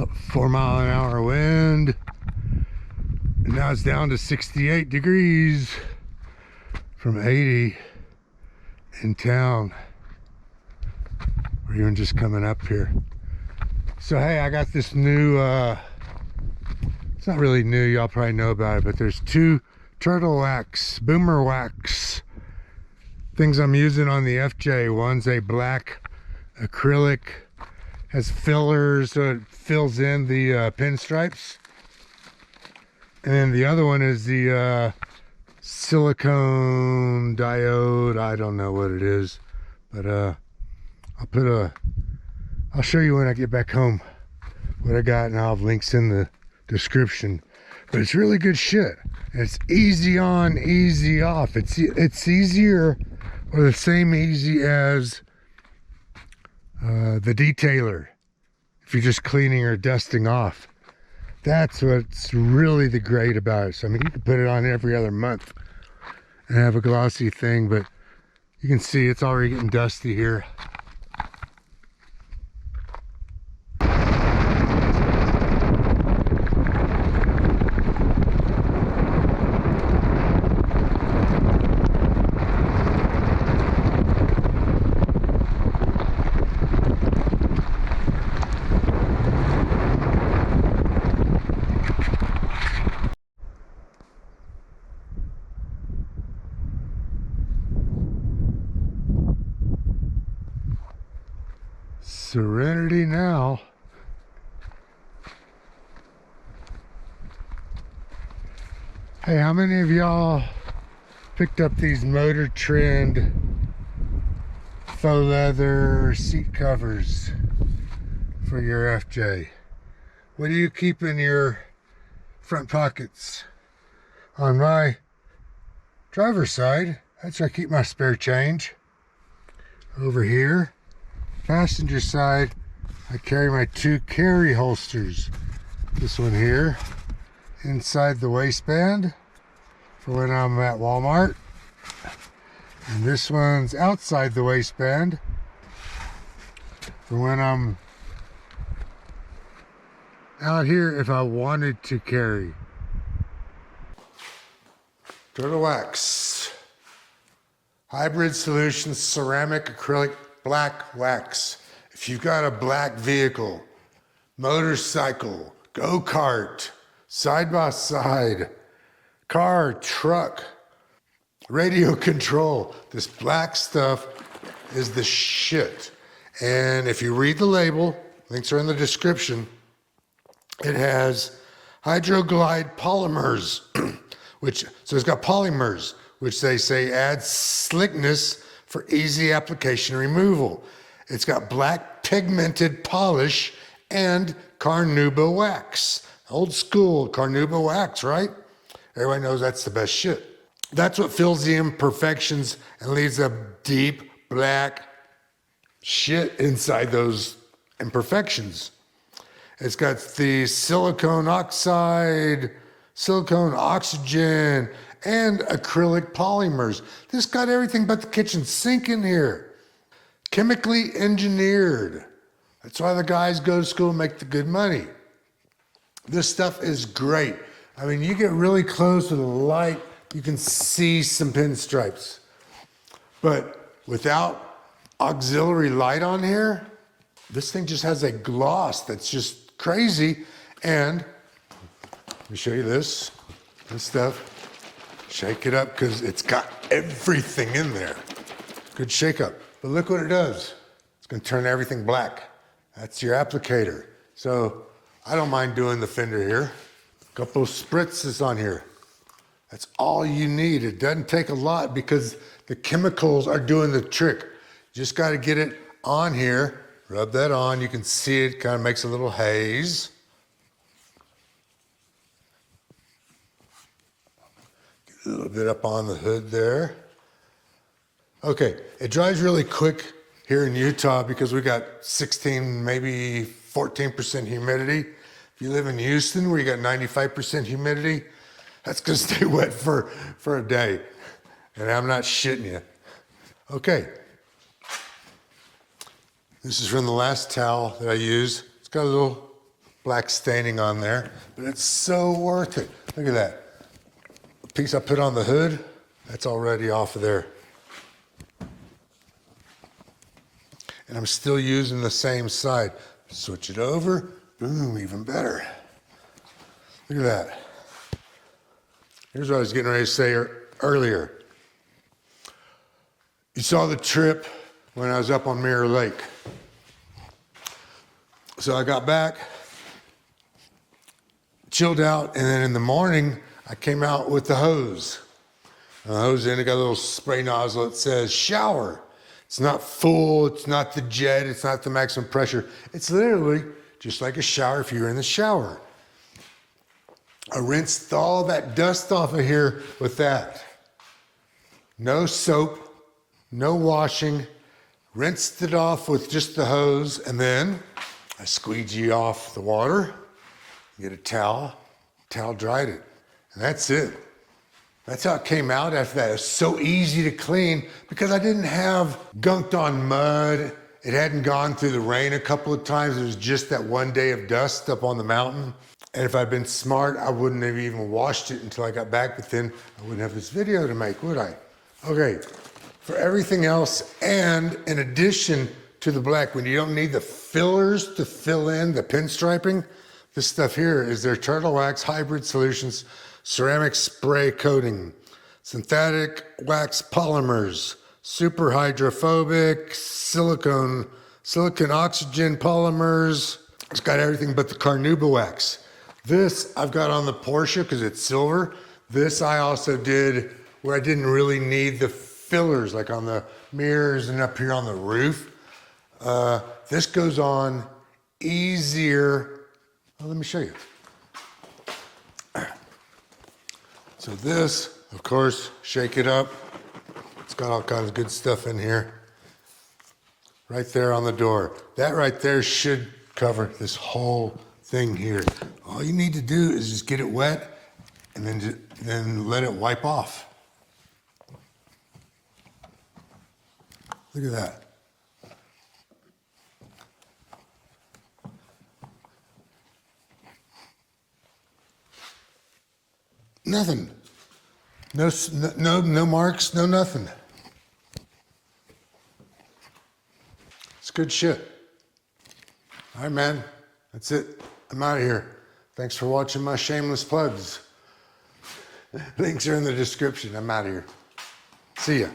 4-mile-an-hour wind. And now it's down to 68 degrees from 80 in town. We're even just coming up here. So hey, I got this new, it's not really new, y'all probably know about it, but there's 2 turtle wax, boomer wax things I'm using on the FJ. One's a black acrylic, has fillers so it fills in the pinstripes. And then the other one is the silicone diode. I don't know what it is, but I'll show you when I get back home what I got, and I'll have links in the description. But it's really good shit. And it's easy on, easy off. It's easier or the same easy as the detailer if you're just cleaning or dusting off. That's what's really the great about it. So I mean, you can put it on every other month and have a glossy thing, but you can see it's already getting dusty here. Serenity now. Hey, how many of y'all picked up these Motor Trend faux leather seat covers for your FJ? What do you keep in your front pockets? On my driver's side, that's where I keep my spare change. Over here, passenger side, I carry my 2 carry holsters. This one here, inside the waistband for when I'm at Walmart. And this one's outside the waistband for when I'm out here if I wanted to carry. Turtle wax. Hybrid Solutions ceramic acrylic black wax. If you've got a black vehicle, motorcycle, go-kart, side-by-side, car, truck, radio control, this black stuff is the shit. And if you read the label, links are in the description, it has hydroglide polymers, so it's got polymers, which they say adds slickness for easy application removal. It's got black pigmented polish and carnauba wax. Old school carnauba wax, right? Everybody knows that's the best shit. That's what fills the imperfections and leaves a deep black shit inside those imperfections. It's got the silicone oxide, silicone oxygen, and acrylic polymers. This got everything but the kitchen sink in here. Chemically engineered. That's why the guys go to school and make the good money. This stuff is great. I mean, you get really close to the light, you can see some pinstripes. But without auxiliary light on here, this thing just has a gloss that's just crazy. And let me show you this stuff. Shake it up because it's got everything in there. Good shake up. But look what it does. It's going to turn everything black. That's your applicator. So I don't mind doing the fender here. A couple of spritzes on here. That's all you need. It doesn't take a lot because the chemicals are doing the trick. You just got to get it on here. Rub that on. You can see it kind of makes a little haze. Get a little bit up on the hood there. Okay, it dries really quick here in Utah because we got 16, maybe 14% humidity. If you live in Houston where you got 95% humidity, that's gonna stay wet for a day. And I'm not shitting you. Okay. This is from the last towel that I used. It's got a little black staining on there, but it's so worth it. Look at that. The piece I put on the hood, that's already off of there. And I'm still using the same side. Switch it over, boom, even better. Look at that. Here's what I was getting ready to say earlier. You saw the trip when I was up on Mirror Lake. So I got back, chilled out, and then in the morning, I came out with the hose. The hose in it got a little spray nozzle that says shower. It's not full, it's not the jet, it's not the maximum pressure. It's literally just like a shower if you're in the shower. I rinsed all that dust off of here with that. No soap, no washing. Rinsed it off with just the hose, and then I squeegee off the water, get a towel dried it, and that's it. That's how it came out after that. It was so easy to clean because I didn't have gunked on mud. It hadn't gone through the rain a couple of times. It was just that one day of dust up on the mountain. And if I'd been smart, I wouldn't have even washed it until I got back, but then I wouldn't have this video to make, would I? Okay, for everything else, and in addition to the black, when you don't need the fillers to fill in the pinstriping, this stuff here is their Turtle Wax Hybrid Solutions ceramic spray coating, synthetic wax polymers, super hydrophobic, silicon oxygen polymers. It's got everything but the carnauba wax. This I've got on the Porsche because it's silver. This I also did where I didn't really need the fillers, like on the mirrors and up here on the roof. This goes on easier. Well, let me show you. So this, of course, shake it up. It's got all kinds of good stuff in here. Right there on the door. That right there should cover this whole thing here. All you need to do is just get it wet and then let it wipe off. Look at that. Nothing. No marks, no nothing. It's good shit. All right, man. That's it. I'm out of here. Thanks for watching my shameless plugs. Links are in the description. I'm out of here. See ya.